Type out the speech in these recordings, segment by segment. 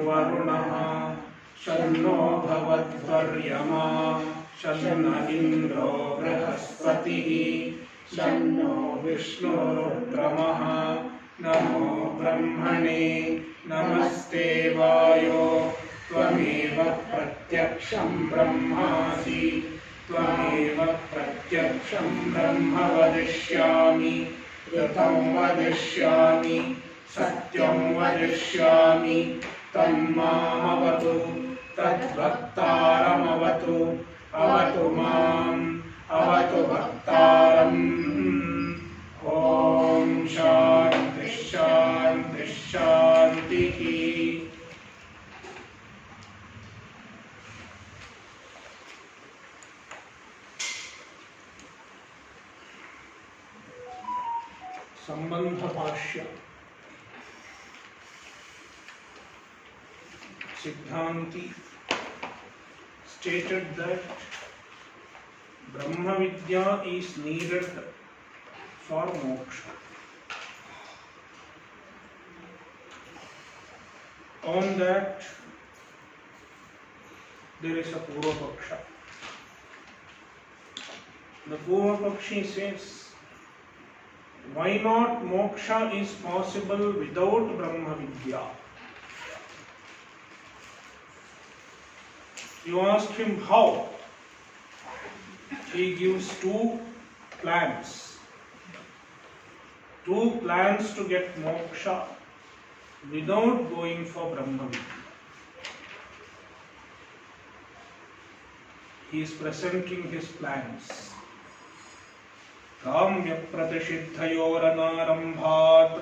वरुणः शन्नो भवद्वर्यमा शन्न इन्द्रो बृहस्पतिः शन्नो विष्णुरुक्रमः नमो ब्रह्मणे नमस्ते वायो त्वमेव प्रत्यक्षं ब्रह्मासि त्वमेव प्रत्यक्षं ब्रह्म वदिष्यामि ऋतं वदिष्यामि सत्यं वदिष्यामि तन्मामवतु तद्भक्तारमवतु अवतु माम् अवतु भक्तारम् ॐ शान्ति शान्ति शान्तिः। संबंध भाष्य Siddhanti stated that Brahma Vidya is needed for moksha. On that there is a Purva Paksha. The Purva Pakshi says, why not moksha is possible without Brahma Vidya? You ask him how. He gives two plans to get moksha without going for Brahma Vidya. He is presenting his plans. काम्य प्रतिषिद्धयोरनारम्भात्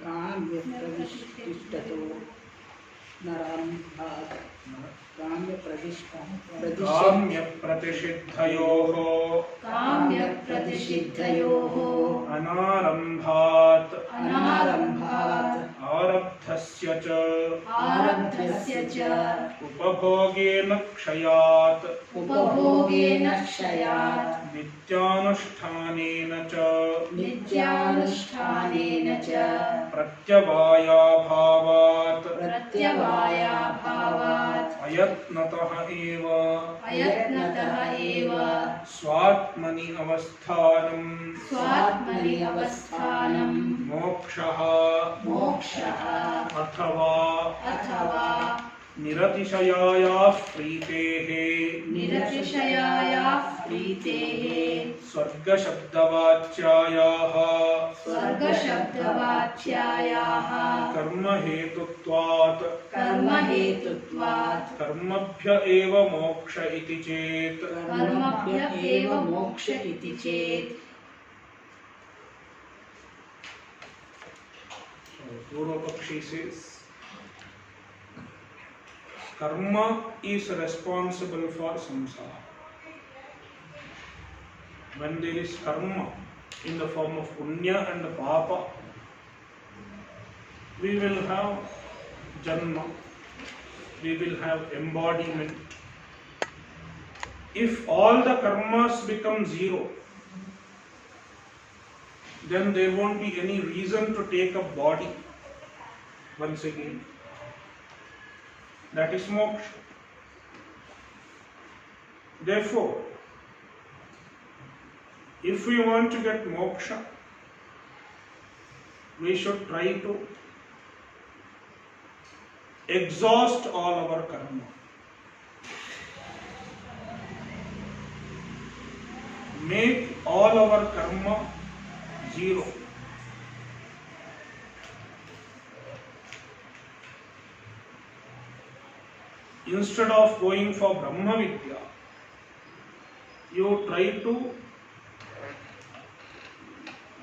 काम्य प्रतिष्ठितो नरारम्भात् काम्य प्रतिषिद्धयोः अनारम्भात् आरब्धस्य च उपभोगेन क्षयात् नित्यानुष्ठानेन च प्रत्यवायाभावात् अयत्नतः एव स्वात्मनि अवस्थानं मोक्षः अथवा निरतिशयायाः प्रीतेः स्वर्गशब्दवाच्यायाः कर्महेतुत्वात् कर्मभ्य एव मोक्ष इति चेत् Purva Pakshi says karma is responsible for samsara. When there is karma in the form of punya and papa, we will have janma, we will have embodiment. If all the karmas become zero, then there won't be any reason to take a body once again. That is moksha. Therefore, if we want to get moksha, we should try to exhaust all our karma. Make all our karma zero. Instead of going for Brahma Vidya, you try to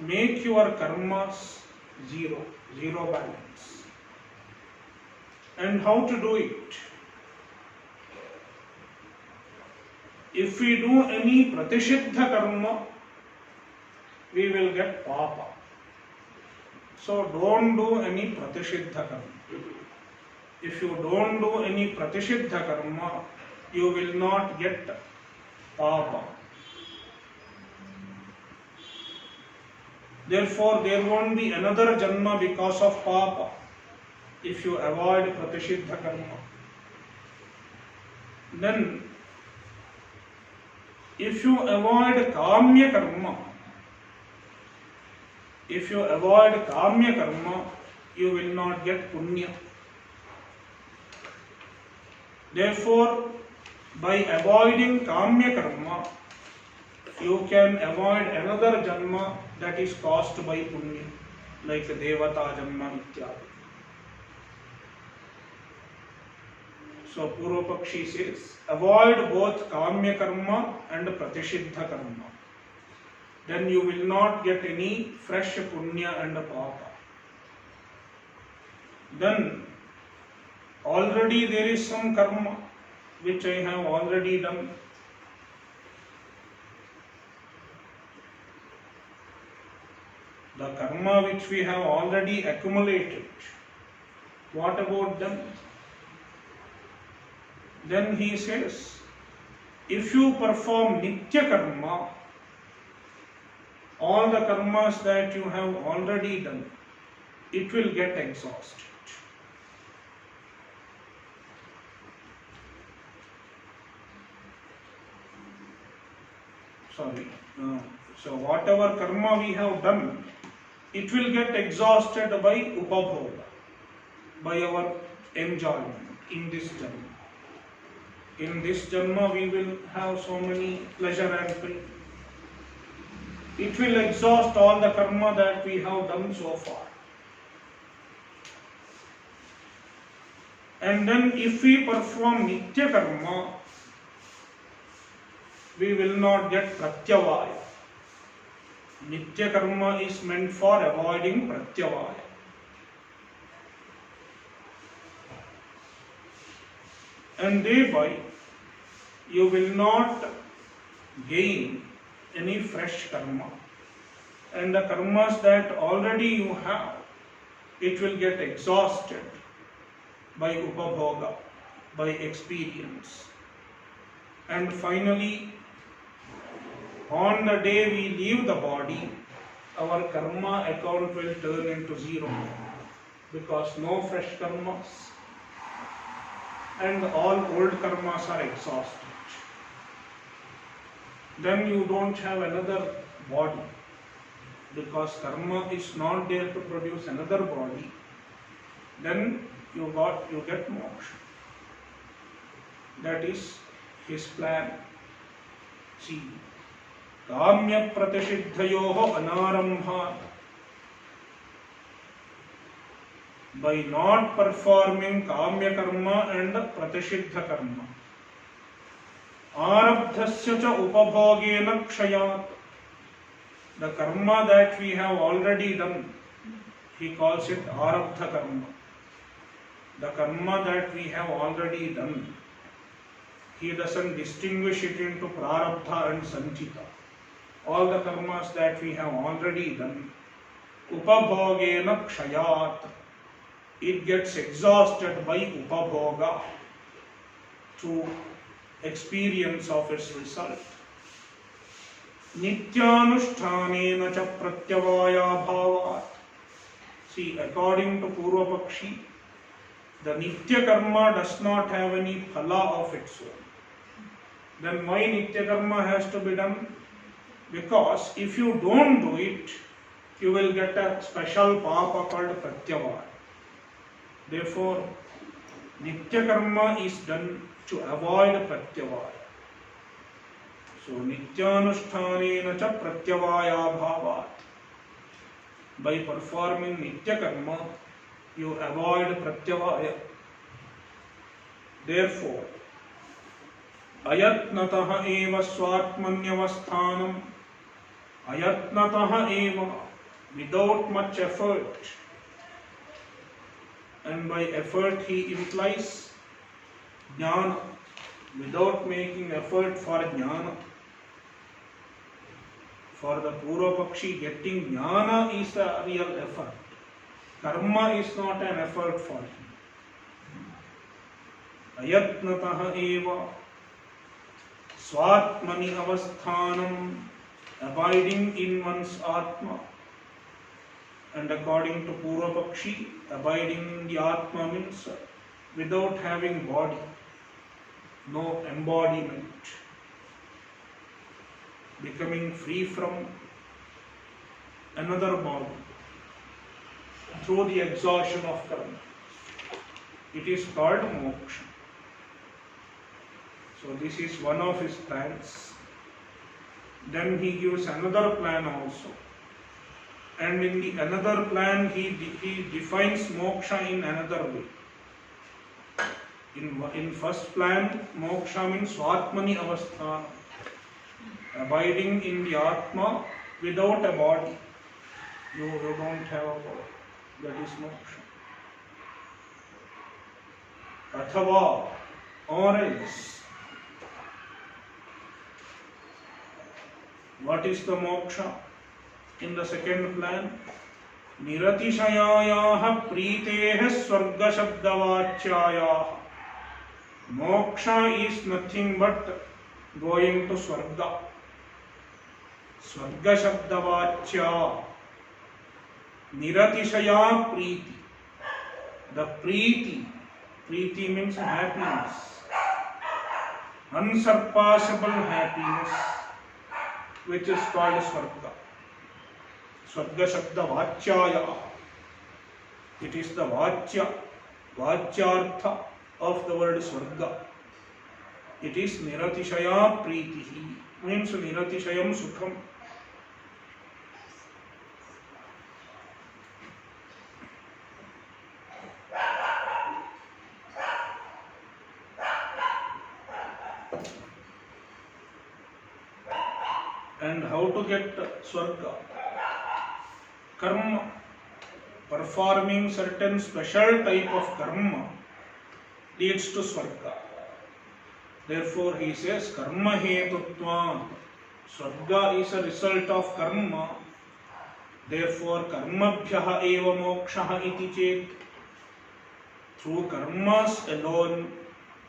make your karmas zero balance. And how to do it? If we do any pratishiddha karma, we will get papa. So don't do any pratishiddha karma. If you don't do any pratishiddha karma, you will not get papa. Therefore, there won't be another janma because of papa. if you avoid pratishiddha karma, then if you avoid kamya karma, you will not get punya. Therefore, by avoiding kamya karma, you can avoid another janma that is caused by punya, like devata janma ityadi. So Purva Pakshi says, avoid both kamya karma and pratishiddha karma. Then you will not get any fresh punya and papa. Then already there is some karma which I have already done. The karma which we have already accumulated, what about them? Then he says, if you perform nitya karma, all the karmas that you have already done, it will get exhausted. So whatever karma we have done, it will get exhausted by upabhoga, by our enjoyment in this janma. In this janma we will have so many pleasure and pain. It will exhaust all the karma that we have done so far. And then if we perform nitya karma, we will not get pratyavaya. Nitya karma is meant for avoiding pratyavaya. And thereby you will not gain any fresh karma. And the karmas that already you have, it will get exhausted by upabhoga, by experience. And finally, on the day we leave the body, our karma account will turn into zero, because no fresh karmas and all old karmas are exhausted. Then you don't have another body, because karma is not there to produce another body. Then you get moksha. That is his plan. See, kamya pratishiddhayoho anarambha. By not performing kamya karma and pratishiddha karma, arabdhasya cha upabhogena kshayat. The karma that we have already done, he calls it arabdha karma. The karma that we have already done, he doesn't distinguish it into prarabdha and sanchita. All the karmas that we have already done, upabhogena kshayat. It gets exhausted by upabhoga through experience of its result. Nityanushthanena cha pratyavaya bhavat. See, according to Purva Pakshi, the nitya karma does not have any phala of its own. Then why nitya karma has to be done? Because if you don't do it, you will get a special papa called pratyavaya. Therefore, nitya karma is done to avoid pratyavaya. So, nityanushthanena cha pratyavaya bhavat. By performing nitya karma, you avoid pratyavaya. Therefore, ayatnatah eva swatmanyavasthanam. Ayatnatah eva, without much effort. And by effort he implies jnana, without making effort for jnana. For the Purva Pakshi, getting jnana is a real effort. Karma is not an effort for him. Ayatnatah eva swatmani avasthanam, abiding in one's atma. And according to Purva Pakshi, abiding in the Atma means without having body, no embodiment, becoming free from another body through the exhaustion of karma. It is called moksha. So this is one of his plans. Then he gives another plan also. And in the another plan he defines moksha in another way. In first plan, moksha means Svatmani avastha, abiding in the Atma without a body. You don't have a body. That is moksha. Athava, or else. What is the moksha? In the second plan, Niratishayayah Preeteh Swarga Shabdavachyayah. Moksha is nothing but going to Swarga. Swarga Shabdavachya. Niratishaya Preeti. The Preeti means happiness. Unsurpassable happiness, which is called Swarga. Swarga Shabda Vachyaya. It is the Vachyartha of the word Swarga. It is Niratishaya Preetihi, means Niratishayam Sukham. And how to get Swarga? Karma. Performing certain special type of karma leads to Swarga. Therefore he says karma hetutva. Swarga is a result of karma. Therefore karmabhyaha eva mokshaha iti chet. Through karmas alone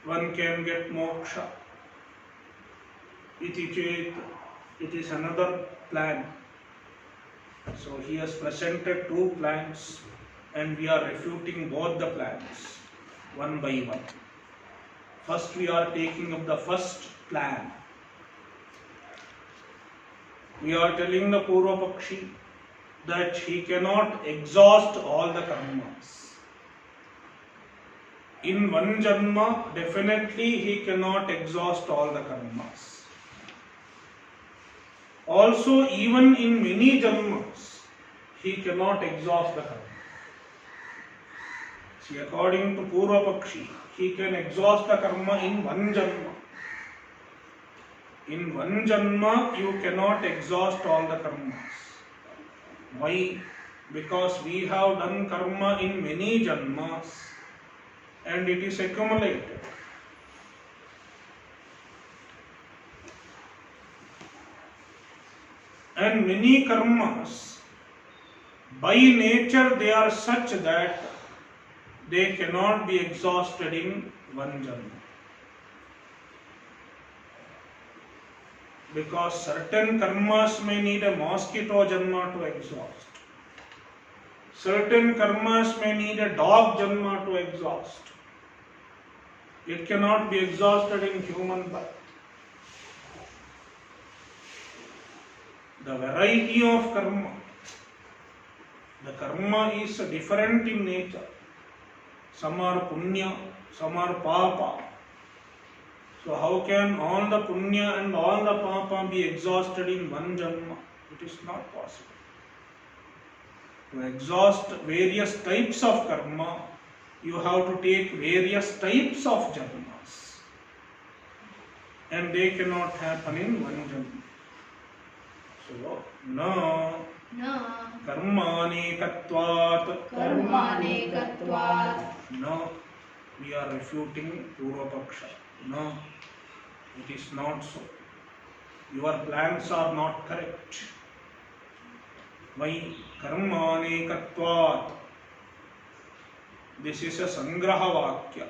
one can get moksha. Iti chet. It is another plan. So he has presented two plans and we are refuting both the plans one by one. First we are taking up the first plan. We are telling the Purva Pakshi that he cannot exhaust all the karmas. In one janma, definitely he cannot exhaust all the karmas. Also, even in many janmas, he cannot exhaust the karma. See, according to Purva Pakshi, he can exhaust the karma in one janma. In one janma, you cannot exhaust all the karmas. Why? Because we have done karma in many janmas and it is accumulated. And many karmas, by nature they are such that they cannot be exhausted in one janma. Because certain karmas may need a mosquito janma to exhaust. Certain karmas may need a dog janma to exhaust. It cannot be exhausted in human birth. The variety of karma, the karma is different in nature. Some are punya, some are papa. So how can all the punya and all the papa be exhausted in one janma? It is not possible. To exhaust various types of karma, you have to take various types of janmas. And they cannot happen in one janma. So, na karmanekatvat. No, we are refuting Purva Paksha. No, it is not so. Your plans are not correct. Why? Karmanekatvat. This is a Sangraha Vakya.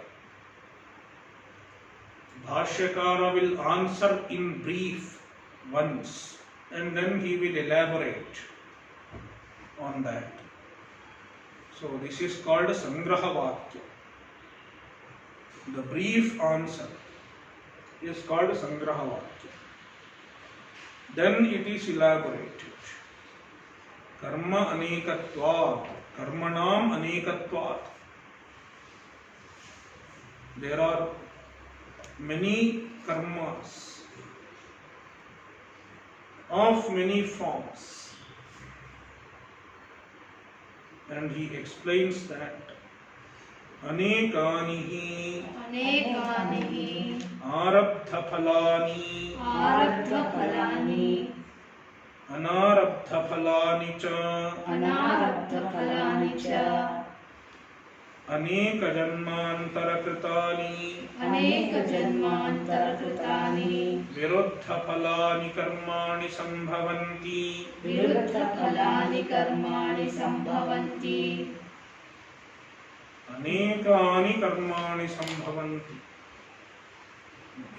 Bhashyakara will answer in brief once and then he will elaborate on that. So this is called Sangraha Vakya. The brief answer is called Sangraha Vakya. Then it is elaborated. Karma anekatvat, karmanam anekatvat. There are many karmas of many forms. And he explains that anekanihi arabdhaphalani anarabdhaphalani cha aneka janmantarakritani viruddha phalani karmani sambhavanti anekani karmani sambhavanti.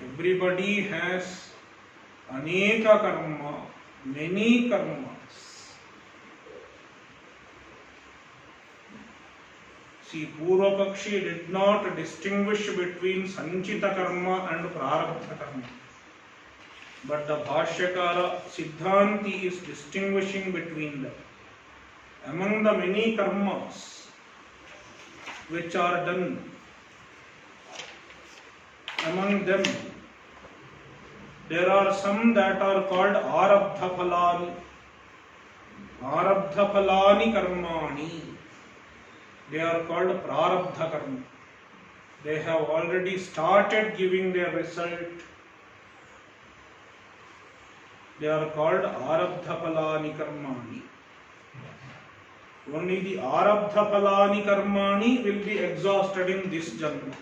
Everybody has aneka karma, many karmas. See, Purva Pakshi did not distinguish between Sanchita karma and Prarabdha karma. But the Bhashyakara Siddhanti is distinguishing between them. Among the many karmas which are done, among them there are some that are called Arabdha Phalani. Arabdha Phalani karmani. They are called Prarabdha karma. They have already started giving their result. They are called Arabdha Phalani karmani. Only the Arabdha Phalani karmani will be exhausted in this janma.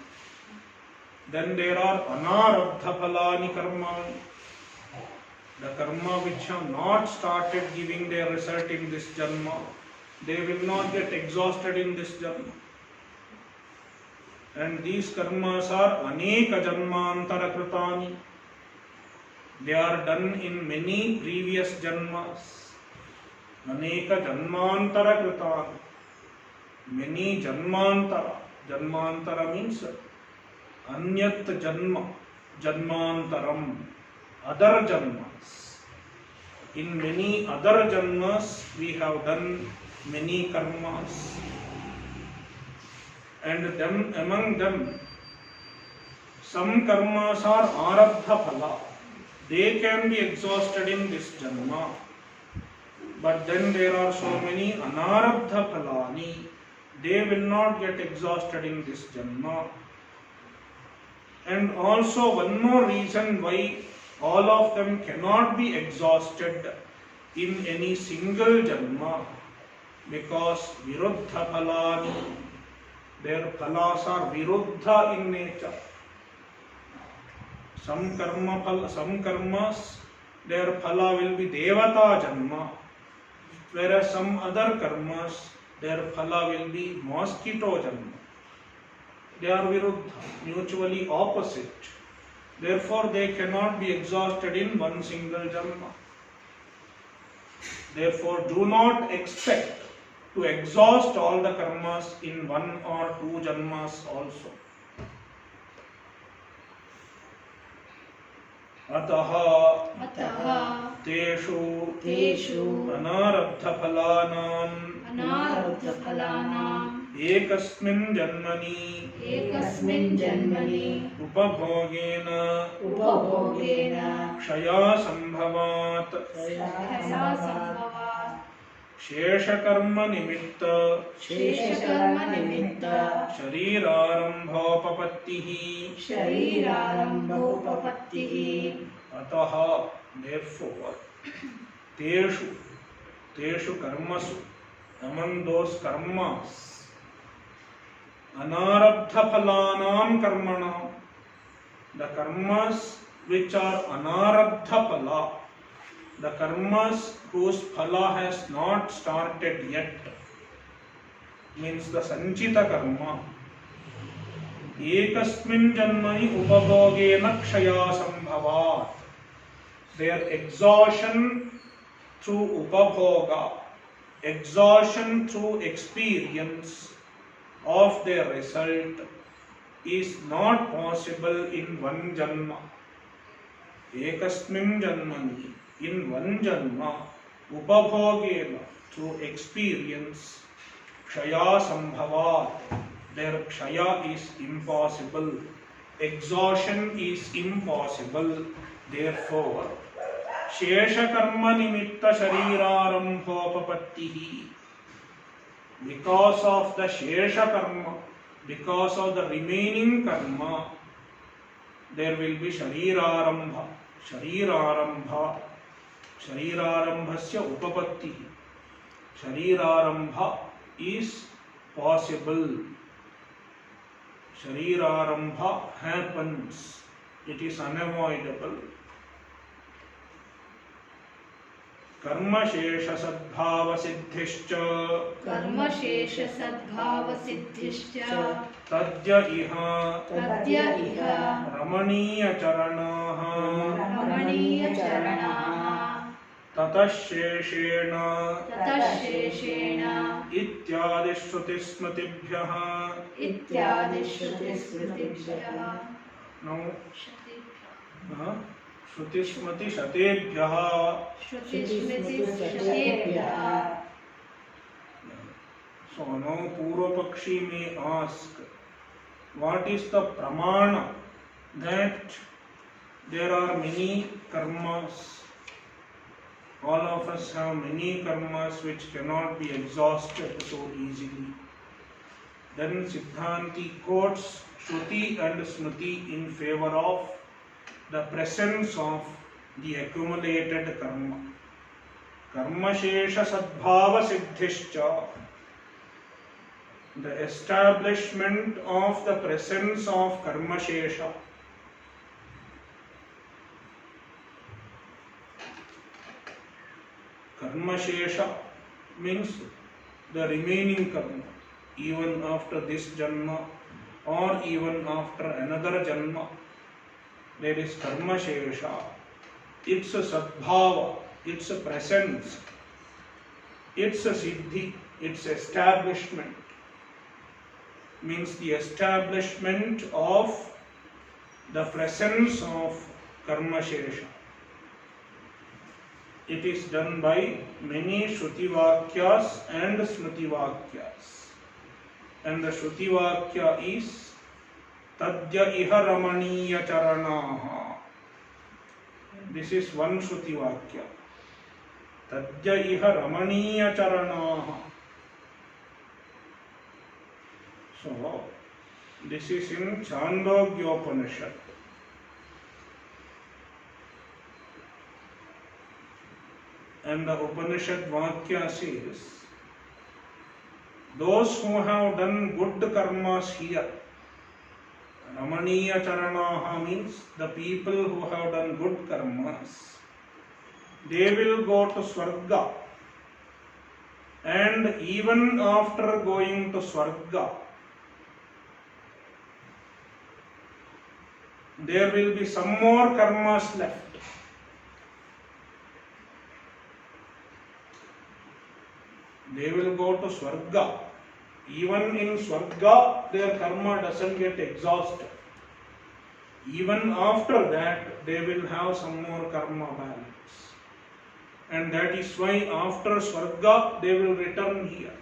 Then there are Anarabdha Phalani karmani. The karma which have not started giving their result in this janma, they will not get exhausted in this janma. And these karmas are aneka janmantara kritani. They are done in many previous janmas. Aneka janmantara kritani. Many janmantara. Janmantara means anyat janma. Janmantaram. Other janmas. In many other janmas we have done many karmas. And them, among them, some karmas are arabdha phala. They can be exhausted in this janma. But then there are so many anarabdha phalani. They will not get exhausted in this janma. And also one more reason why all of them cannot be exhausted in any single janma. Because viruddha phalani. Their phalas are viruddha in nature. Some karmas, their phala will be devata janma, whereas some other karmas, their phala will be mosquito janma. They are viruddha, mutually opposite. Therefore, they cannot be exhausted in one single janma. Therefore, do not expect to exhaust all the karmas in one or two janmas also. Ataha teshu anarabdhaphalanam ekasmin janmani upabhogena kshaya sambhavat शेषकर्म निमित्त शरीरारंभोपपत्तिः अतः therefore तेषु कर्मसु among those karmas anarabdha phalanam karmanam, the karmas which are anarabdha phala, the karmas whose phala has not started yet, means the sanchita karma, ekasmin janmani upabhogena kshaya sambhavat, their exhaustion through upabhoga, exhaustion through experience of their result is not possible in one janma. Ekasmin janmani, in one janma, upabhogena, through experience, kshaya sambhavat, their kshaya is impossible, exhaustion is impossible. Therefore, shesha karma nimitta sharirarambhopapattihi, because of the shesha karma, because of the remaining karma, there will be sharirarambha. Sharirarambha, sharirarambhasya upapattihi. Sharirarambha is possible. Sharirarambha happens. It is unavoidable. कर्मशेष सद्भाव सिद्धिश्च तद्य इह रमणीय चरणाः ततः शेषेण इत्यादि श्रुतिस्मृतिभ्यः श्रुतिस्मृति शतेभ्यः. So now Purvapakshi may ask, what is the pramana that there are many karmas? All of us have many karmas which cannot be exhausted so easily. Then Siddhanti quotes Shruti and Smriti in favor of the presence of the accumulated karma. Karma shesha sadbhava siddhischa, the establishment of the presence of karma shesha. Karma shesha means the remaining karma, even after this janma or even after another janma. There is karma shesha, its a sadbhava, its a presence, its a siddhi, its establishment, means the establishment of the presence of karma shesha. It is done by many Shruti Vakyas and Smriti Vakyas. And the Shruti Vakya is Tadya iha ramaniya charanaha. This is one Shruti Vakya. Tadya iha ramaniya charanaha. So, this is in Chandogyopanishad. And the Upanishad Vakya says, those who have done good karmas here, Ramaniya Charanaha means the people who have done good karmas, they will go to Swarga. And even after going to Swarga, there will be some more karmas left. They will go to Swarga. Even in Swarga, their karma doesn't get exhausted. Even after that, they will have some more karma balance. And that is why after Swarga, they will return here.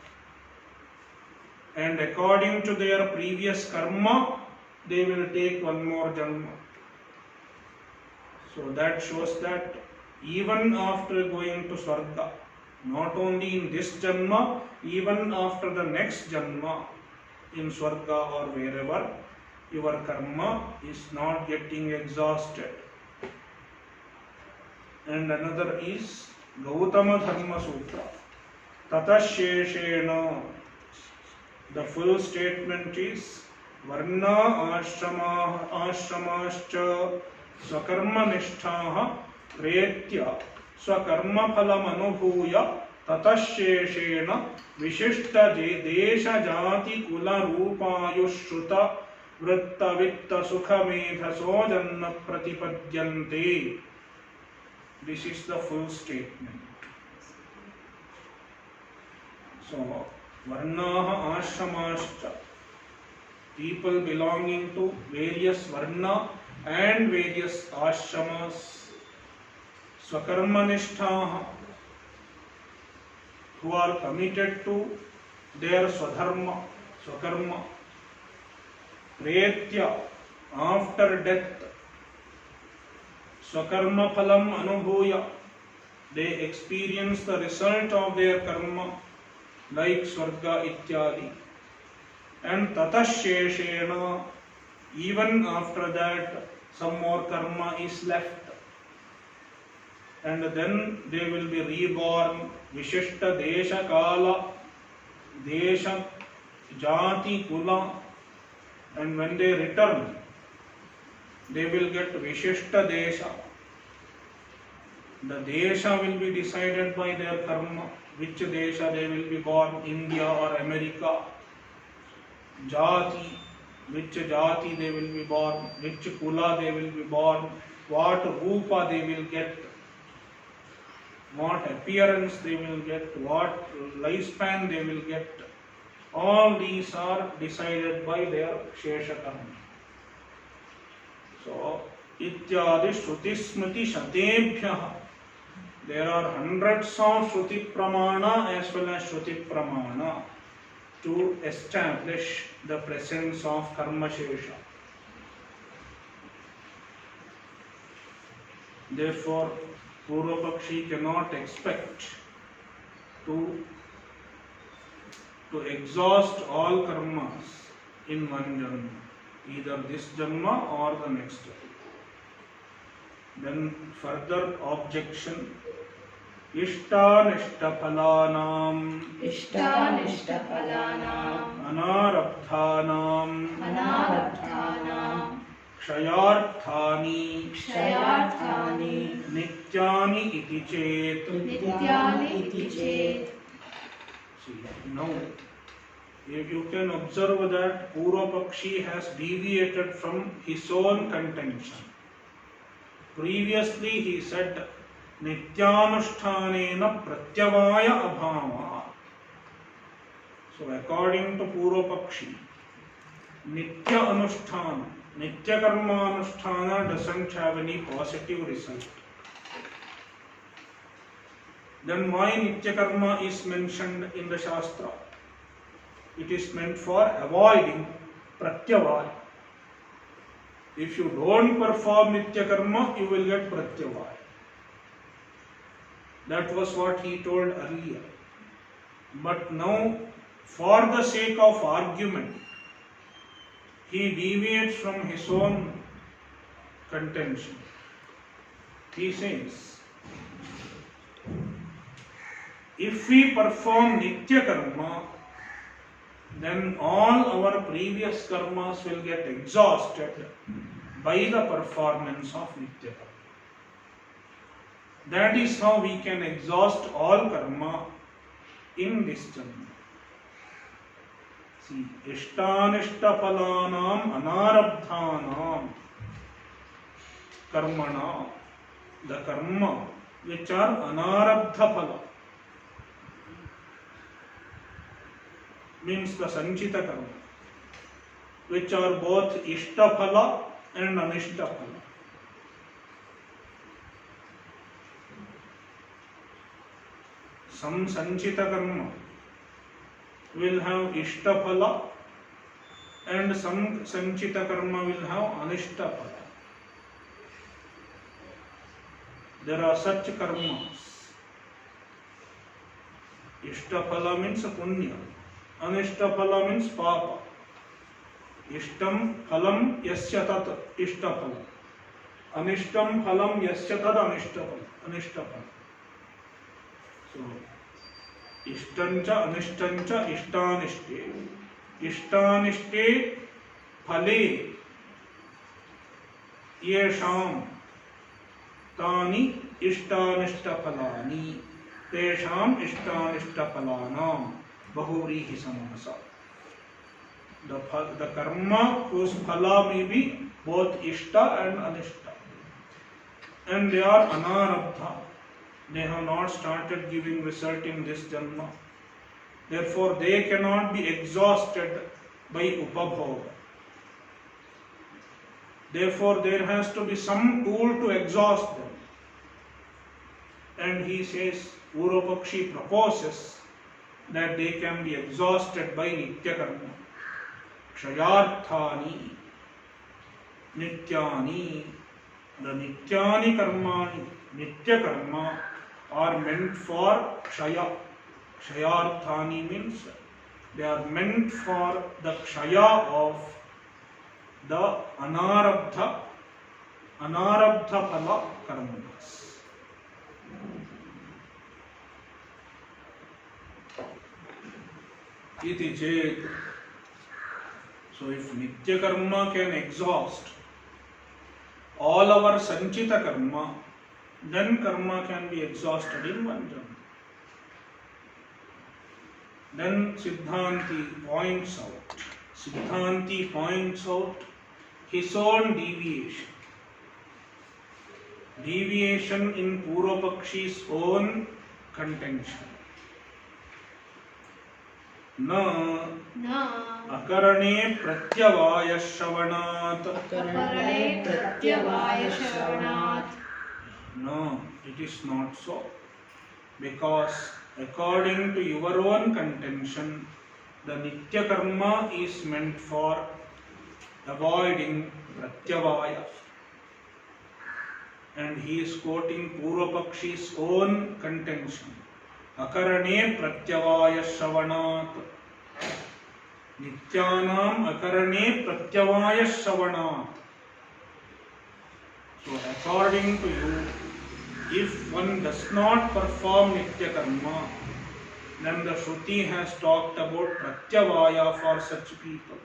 And according to their previous karma, they will take one more janma. So that shows that even after going to Swarga, not only in this janma, even after the next janma, in Swarga or wherever, your karma is not getting exhausted. And another is Gautama Dharma Sutra. Tatasheshena. The full statement is Varna ashramascha swakarma nishthaha pretya swakarma phalam anubhuya tatasheshena vishishta desha jati kula rupayushruta vritta vitta sukha medhaso janna pratipadyante. This is the full statement. So, varnaha ashramascha, people belonging to various varna and various ashramas. Swakarmanishtaha, who are committed to their swadharma, swakarma. Pretya, after death, swakarma phalam anubhuya, they experience the result of their karma like swarga ityadi. And tatasheshena, even after that, some more karma is left. And then they will be reborn. Vishishta desha kala, desha, jati, kula. And when they return, they will get Vishishta desha. The desha will be decided by their karma. Which desha they will be born, India or America. Jati, which jati they will be born, which kula they will be born, what rupa they will get, what appearance they will get, what lifespan they will get. All these are decided by their shesha karma. So, ityadi shruti smriti shatebhyah. There are hundreds of shruti pramana as well as shruti pramana to establish the presence of karma shesha. Therefore, Purvapakshi cannot expect to exhaust all karmas in one janma, either this janma or the next janma. Then further objection, ishtanishta phalanam anarabdhanam kshayarthani nityani iti chet. See, now you can observe that Purvapakshi has deviated from his own contention. Previously he said Nityanushthanena pratyavaya abhava. So according to Purvapakshi, Nitya Anusthana, Nitya Karma Anusthana doesn't have any positive result. Then why Nitya Karma is mentioned in the Shastra? It is meant for avoiding Pratyavaya. If you don't perform Nitya Karma, you will get Pratyavaya. That was what he told earlier. But now, for the sake of argument, he deviates from his own contention. He says, if we perform Nitya Karma, then all our previous karmas will get exhausted by the performance of Nitya Karma. That is how we can exhaust all karma in this janma. See, ishtanishta phalanam anarabdhanam karmana, the karma which are anarabdha phala, means the sanchita karma, which are both ishta phala and anishta phala. Some sanchita karma will have ishta phala and some sanchita karma will have anishta phala. There are such karmas. Ishta phala means punya, anishta phala means papa. Ishtam phalam yasya tat ishta phala, anishtam phalam yasya tad anishta phala. So, ishtancha anishtancha ishtanishte. Ishtanishte phale yesham tani ishtanishta phalani tesham ishtanishta phalanam bahuvrihi samasa. The karma whose phala may be both ishta and anishta, and they are anarabdha. They have not started giving result in this janma. Therefore, they cannot be exhausted by upabhoga. Therefore, there has to be some tool to exhaust them. And he says, Purvapakshi proposes that they can be exhausted by nitya karma. Kshayarthani, nityani. The nityani karmani, nitya karma, are meant for kshaya. Kshayarthani means they are meant for the kshaya of the anarabdha phala karmas. Iti chet. So if nitya karma can exhaust all our sanchita karma, then karma can be exhausted in one jnana. Then Siddhanti points out his own deviation. Deviation in Purvapakshi's own contention. Na akarane pratyavaya shravanat. No, it is not so. Because according to your own contention, the nitya karma is meant for avoiding pratyavaya. And he is quoting Purvapakshi's own contention. Akarane pratyavaya shravanat. Nityanam akarane pratyavaya shravanat. So according to you, if one does not perform nitya karma, then the Shruti has talked about pratyavaya for such people.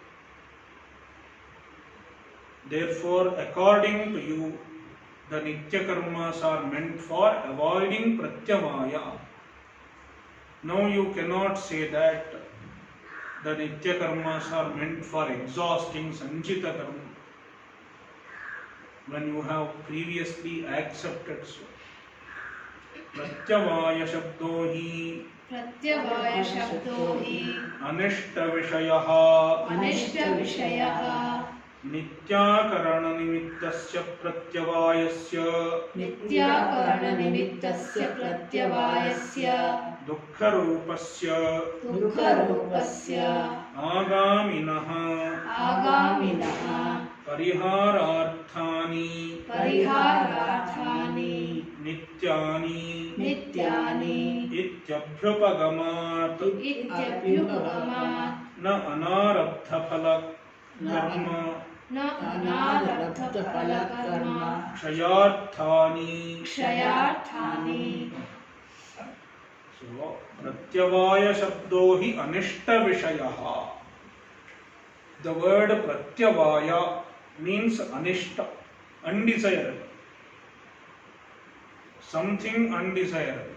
Therefore, according to you, the nitya karmas are meant for avoiding pratyavaya. Now you cannot say that the nitya karmas are meant for exhausting sanchita karma when you have previously accepted so. Pratyavaya shabdo hi anishta vishayaha nityakarana nimittasya pratyavayasya dukkha rupasya agāminaha pariharārthāni nityāni ityabhyupagamat na anārabdha phala karma kshayarthāni. So, pratyavaya shabdo hi anishta vishayaha. The word pratyavaya means anishta, undesirable. Something undesirable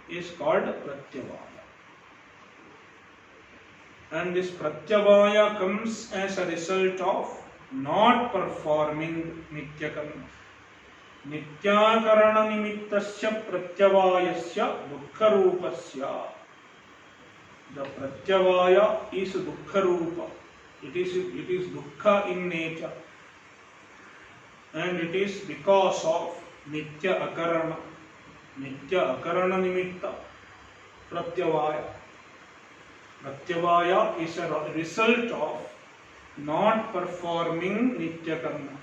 is called pratyavaya. And this pratyavaya comes as a result of not performing nitya karma. Nityakarana nimittasya pratyavayasya dukkha rupasya. The pratyavaya is dukkha rupa. It is dukkha in nature. And it is because of nitya akarana. Nitya akarana nimitta pratyavaya. Pratyavaya is a result of not performing nitya karma.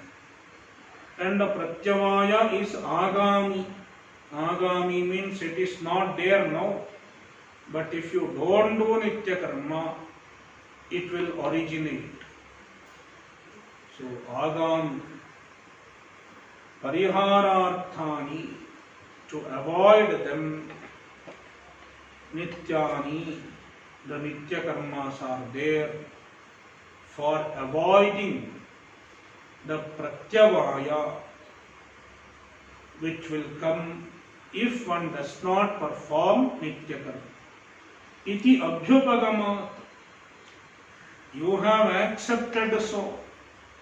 And the pratyavaya is agami. Agami means it is not there now. But if you don't do nitya karma, it will originate. So agami. Pariharārthāni, to avoid them, nityani, the nitya karmas are there for avoiding the pratyavaya which will come if one does not perform nitya karma. Iti abhyupagamat. You have accepted so.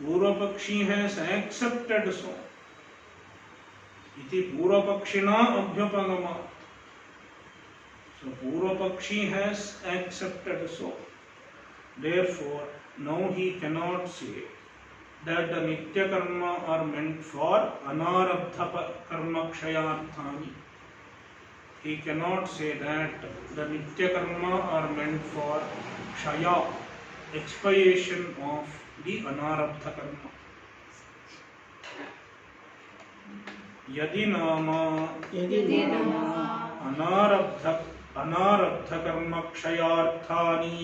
Purvapakshi has accepted so. Iti Purvapakshina abhyupagamat. So Purva Pakshi has accepted so. Therefore, now he cannot say that the Nitya Karma are meant for Anarabdha Karma Kshayarthani. He cannot say that the Nitya Karma are meant for Kshaya, expiation of the Anarabdha Karma. Yadi nama अनारब्ध कर्म क्षयार्थानि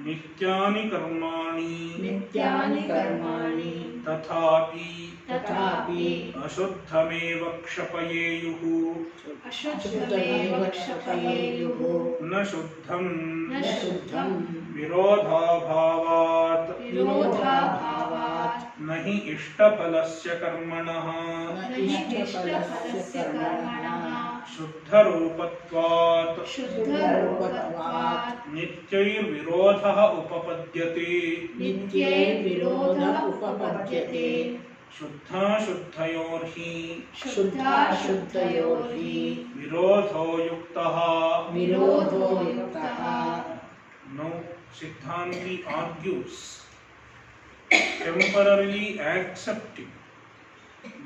नित्यानि कर्माणि तथापि अशुद्धमेव क्षपयेयुः न शुद्धं विरोधाभावात् न हि इष्टफलस्य कर्मणः शुद्धरूपत्वात् नित्यैर्विरोधः उपपद्यते शुद्धाशुद्धयोर्हि विरोधो युक्तः Now Siddhanti argues, temporarily accepting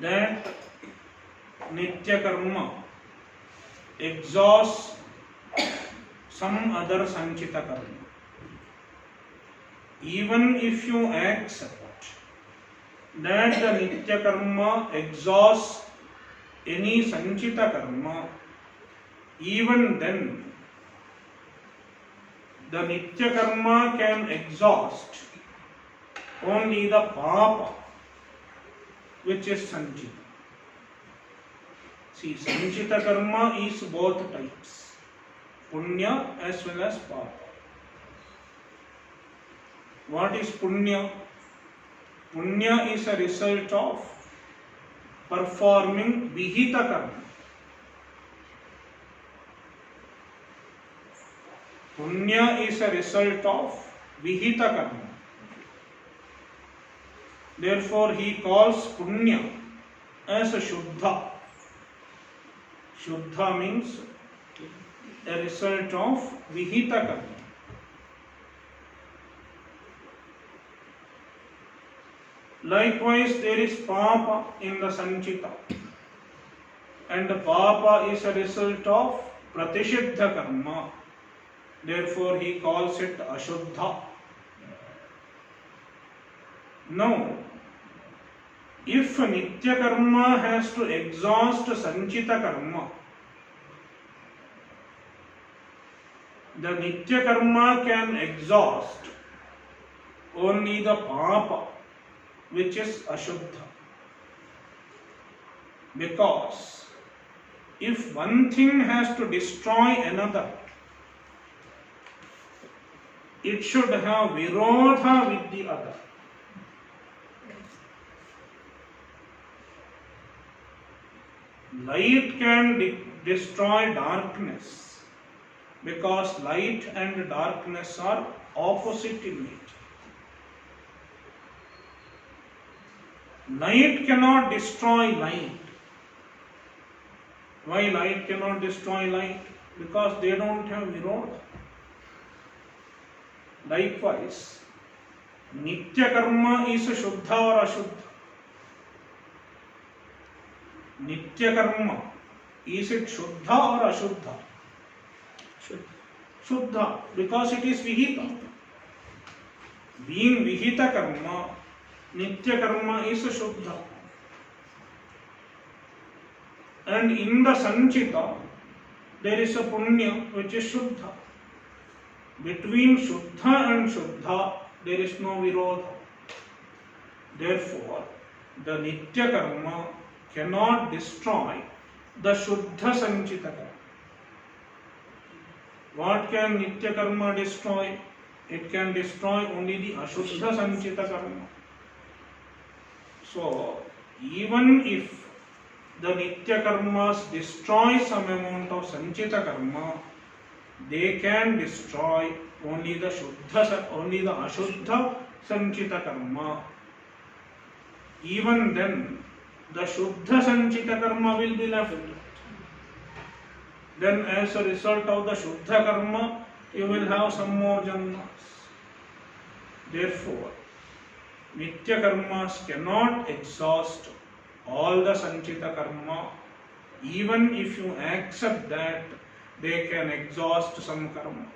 that Nitya Karma exhausts some other Sanchita Karma. Even if you accept that the Nitya Karma exhausts any Sanchita Karma, even then the Nitya Karma can exhaust only the Papa which is Sanchita. See, Sanchita Karma is both types, Punya as well as Papa. What is Punya? Punya is a result of performing Vihita Karma. Punya is a result of Vihita Karma. Therefore, he calls Punya as a Shuddha. Shuddha means a result of Vihita Karma. Likewise, there is Papa in the Sanchita, and Papa is a result of Pratishiddha Karma. Therefore, he calls it Ashuddha. Now, if Nitya Karma has to exhaust Sanchita Karma, the Nitya Karma can exhaust only the Papa, which is Ashuddha. Because if one thing has to destroy another, it should have virodha with the other. Light can destroy darkness because light and darkness are opposite in nature. Light cannot destroy light. Why light cannot destroy light? Because they don't have virodha. Likewise, Nitya Karma is Shuddha or Ashuddha. Nitya Karma, is it Shuddha or Ashuddha? Shuddha, because it is Vihita. Being Vihita Karma, Nitya Karma is Shuddha. And in the Sanchita, there is a Punya which is Shuddha. Between Shuddha and Shuddha, there is no Virodha. Therefore, the Nitya Karma cannot destroy the Shuddha Sanchita Karma. What can Nitya Karma destroy? It can destroy only the Ashuddha Sanchita Karma. So, even if the Nitya Karmas destroy some amount of Sanchita Karma, they can destroy only the Ashuddha Sanchita Karma. Even then, the Shuddha Sanchita Karma will be left. Then as a result of the Shuddha karma, you will have some more janmas. Therefore, Nitya karmas cannot exhaust all the Sanchita karma. Even if you accept that, they can exhaust some karma.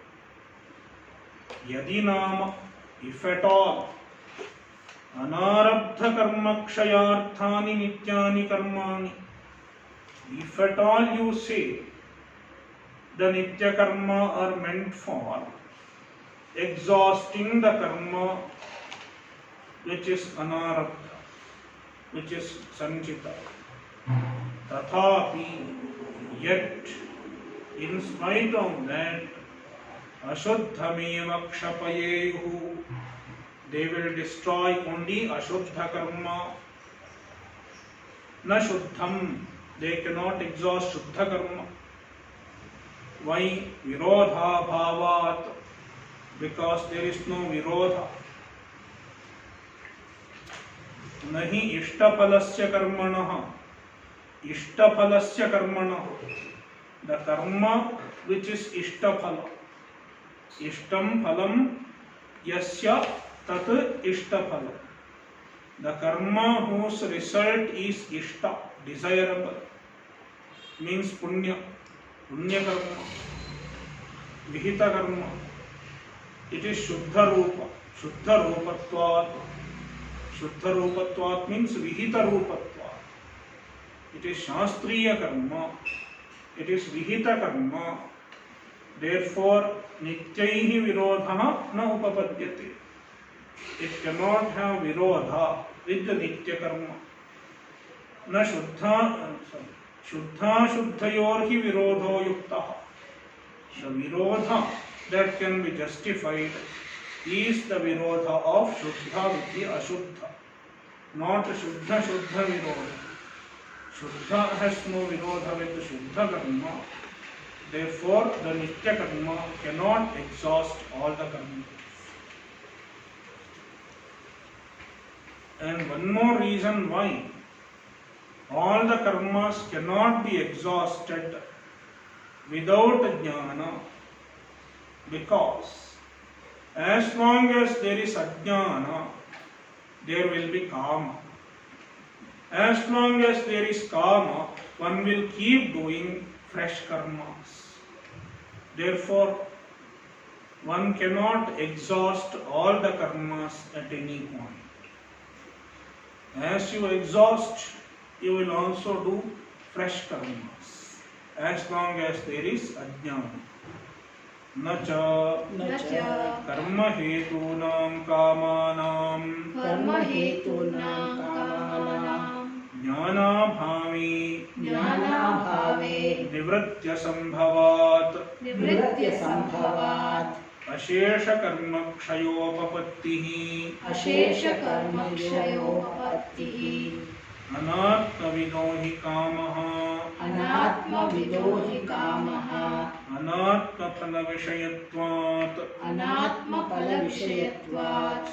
Yadi nama, if at all, anarabdha karma kshayarthani nityani karmani, if at all you say the nitya karma are meant for exhausting the karma which is anarabdha, which is sanchita, tathapi, yet in spite of that, ashuddhameva kshapayehu, they will destroy only ashuddha karma. Na shuddham, they cannot exhaust shuddha karma. Why? Virodha bhavat, because there is no virodha. Nahi ishtaphalasya karmanah, ishtaphalasya karmanah, the karma which is ishtaphala. Ishtam phalam yasya tat ishtaphala. The karma whose result is ishta, desirable, means punya, punya karma, vihita karma. It is shuddha rupa, shuddha rupatvat. Shuddha rupatvat means vihita rupatvat. It is shastriya karma, it is vihita karma. Therefore, nityaihi virodha na upapadyate. It cannot have virodha with the nitya karma. Na shuddha shuddhayorhi virodho yuktaha. The virodha that can be justified is the virodha of shuddha with the ashuddha, not shuddha virodha. Shuddha has no virodha with the shuddha karma. Therefore, the nitya karma cannot exhaust all the karma. And one more reason why all the karmas cannot be exhausted without jnana, because as long as there is ajnana, there will be kama. As long as there is kama, one will keep doing fresh karmas. Therefore, one cannot exhaust all the karmas at any point. As you exhaust, you will also do fresh karmas, as long as there is ajnana. Nacha karma hetunam kamanam jnana bhave nivritya sambhavat ashesha karma kshayopapattihi anatmavido hi kamaha anatmaphala vishayatvat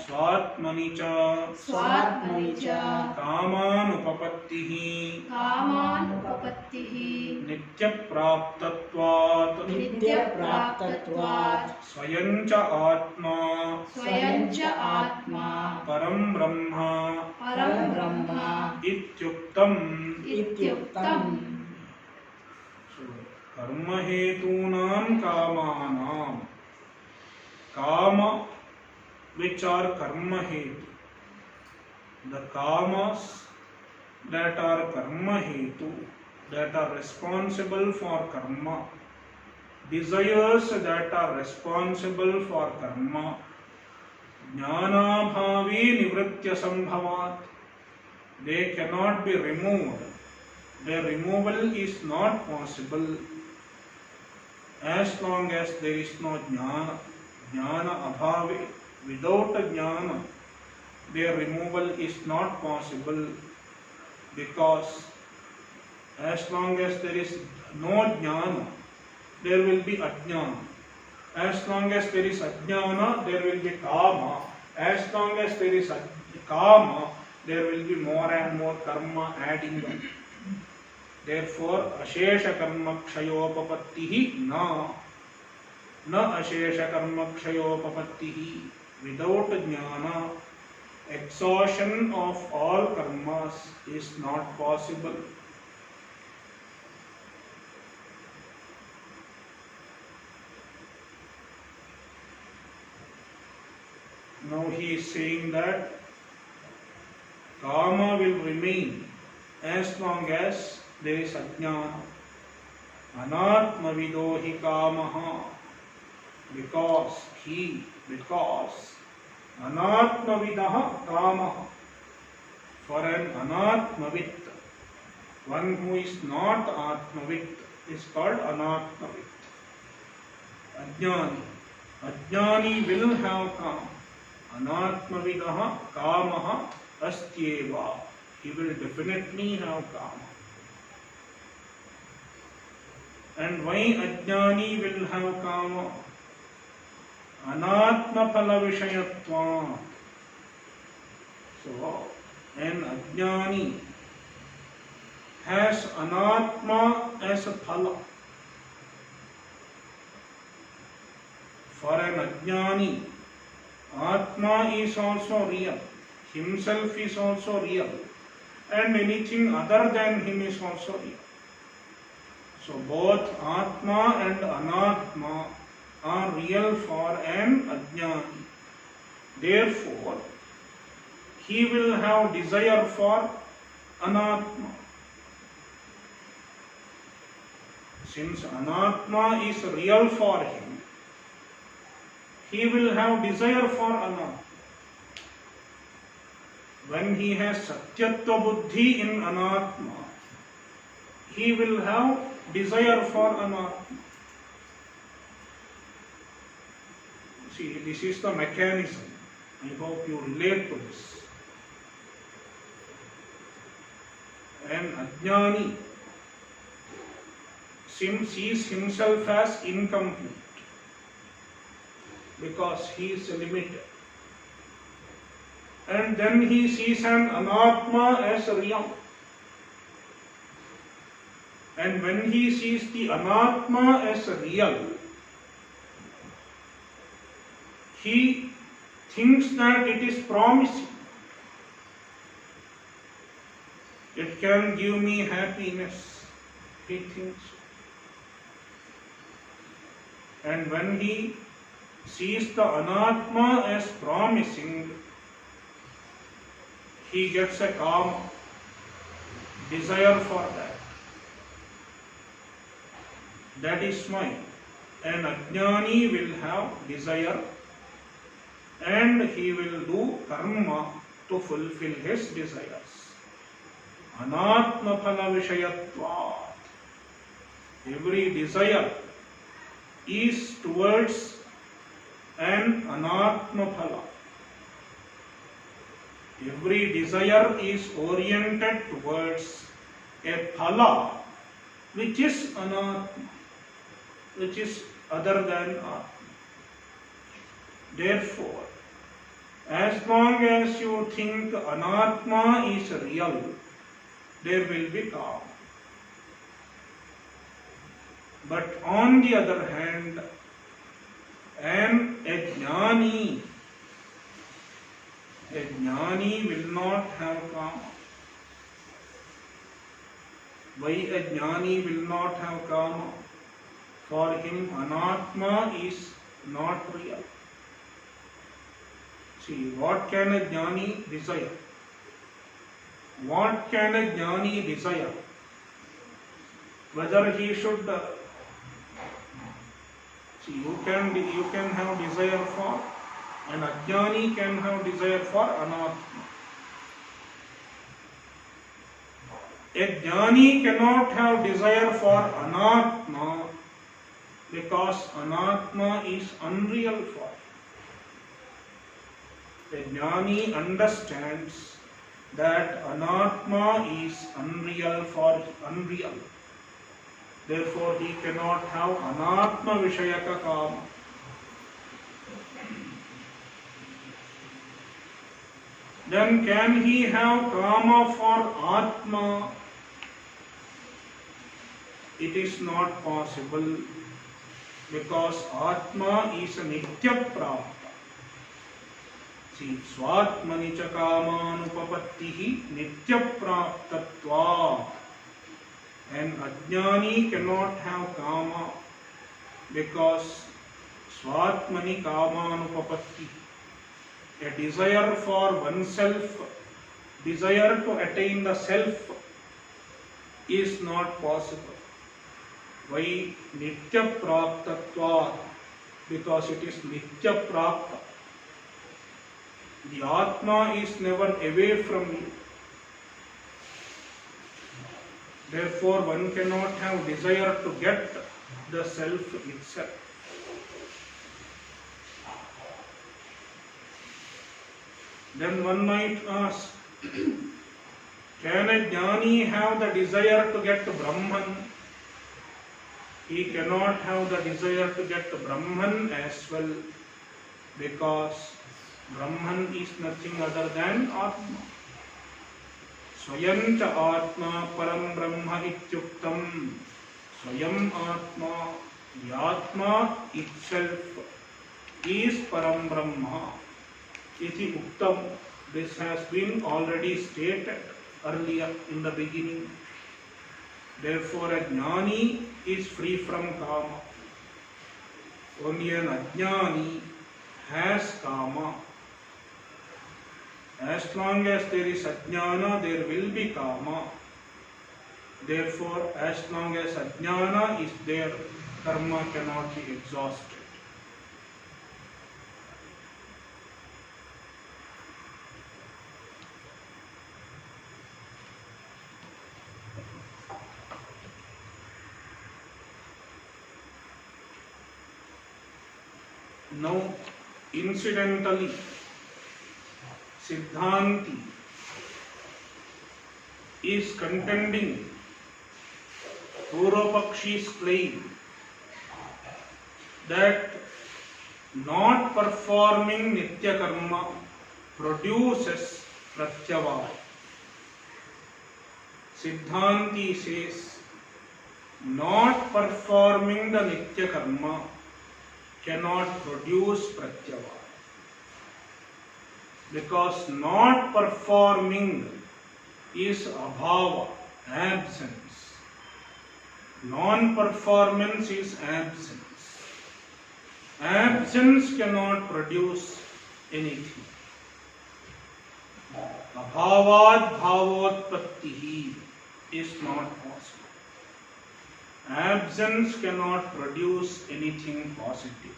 swatmani cha kamanupapattihi nitya praptatvat swayancha atma param brahma ityuktam. So, karma hetunam kamanam, kama which are karma hetu, the kamas that are karma hetu, that are responsible for karma, desires that are responsible for karma, jnana bhavi nivritya sambhavat, they cannot be removed. Their removal is not possible as long as there is no jnana. Jnana abhave, without a jnana, their removal is not possible, because as long as there is no jnana, there will be ajnana. As long as there is ajnana, there will be kama. As long as there is kama, there will be more and more karma adding up. Therefore, ashesha karma kshayopapattihi na. Na ashesha karma kshayopapattihi. Without jnana, exhaustion of all karmas is not possible. Now he is saying that Kama will remain as long as there is ajnana. Anatmavido hi kamaha. Because anatmavidaha kamaha. For an anatmavit, one who is not atmavit, is called anatmavit. Ajnani will have kama. Anatmavidaha kamaha astyeva. He will definitely have kama. And why ajnani will have kama? Anatma phala vishayatva. So, an ajnani has anatma as a phala. For an ajnani, Atma is also real. Himself is also real. And anything other than him is also real. So both Atma and Anatma are real for an ajnani. Therefore, he will have desire for Anatma. Since Anatma is real for him, he will have desire for Anatma. When he has Satyatva Buddhi in Anatma, he will have desire for Anatma. See, this is the mechanism. I hope you relate to this. An ajnani sees himself as incomplete because he is limited. And then he sees an anatma as real. And when he sees the anatma as real, he thinks that it is promising. It can give me happiness, he thinks. And when he sees the anatma as promising, he gets a kama, desire for that. That is why an ajnani will have desire and he will do karma to fulfill his desires. Anatma phala vishayatva. Every desire is towards an anatma phala. Every desire is oriented towards a phala which is anatma, which is other than atma. Therefore, as long as you think anatma is real, there will be kama. But on the other hand, an ajnani will not have kama. Why ajnani will not have kama? For him, anatma is not real. See, what can a jnani desire? What can a jnani desire? Whether he should see, you can have desire for, and ajnani can have desire for anatma. A jnani cannot have desire for anatma because anatma is unreal for him. A jnani understands that anatma is unreal for unreal. Therefore, he cannot have anatma vishayaka kama. Then can he have kama for atma? it is not possible because Atma is a Nitya Prapta. See, Swatmani cha kamanupapattihi Nitya Praptatva. An Ajnani cannot have Kama because Swatmani Kamanupapatti. A desire for oneself, desire to attain the self is not possible. Why? Nitya Praptatva, because it is Nitya Prapta. The Atma is never away from you. Therefore, one cannot have desire to get the self itself. Then one might ask, can a jnani have the desire to get Brahman? He cannot have the desire to get Brahman as well, because Brahman is nothing other than Atma. Swayam cha Atma param Brahma ityuktam. Swayam Atma, the Atma itself is param Brahma. Iti uktam. This has been already stated earlier in the beginning. Therefore, a jnani is free from kama. Only an ajnani has kama. As long as there is ajnana, there will be kama. Therefore, as long as ajnana is there, karma cannot be exhausted. Now, incidentally, Siddhanti is contending Purvapakshi's claim that not performing Nitya Karma produces Pratyavaya. Siddhanti says not performing the Nitya Karma cannot produce Pratyavaya. Because not performing is abhava, absence. Non-performance is absence. Absence cannot produce anything. Abhavad bhavotpattihi is not possible. Absence cannot produce anything positive.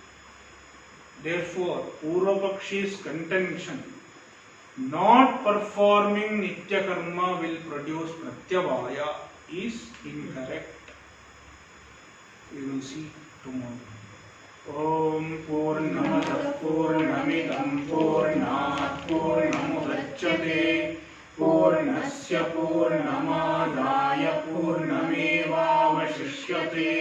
Therefore, Purvapakshi's contention, not performing Nitya Karma will produce Pratyavaya, is incorrect. We will see tomorrow. Om Purnamada Purnamidam Purnat Purnamudachyate Purnasya Purnamadaya Purnamevavashishyate.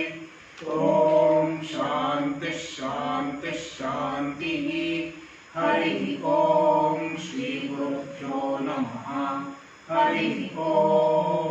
Om Shanti Shanti Shanti. Hari Om Shri Gurubhyo Namaha. Hari Om.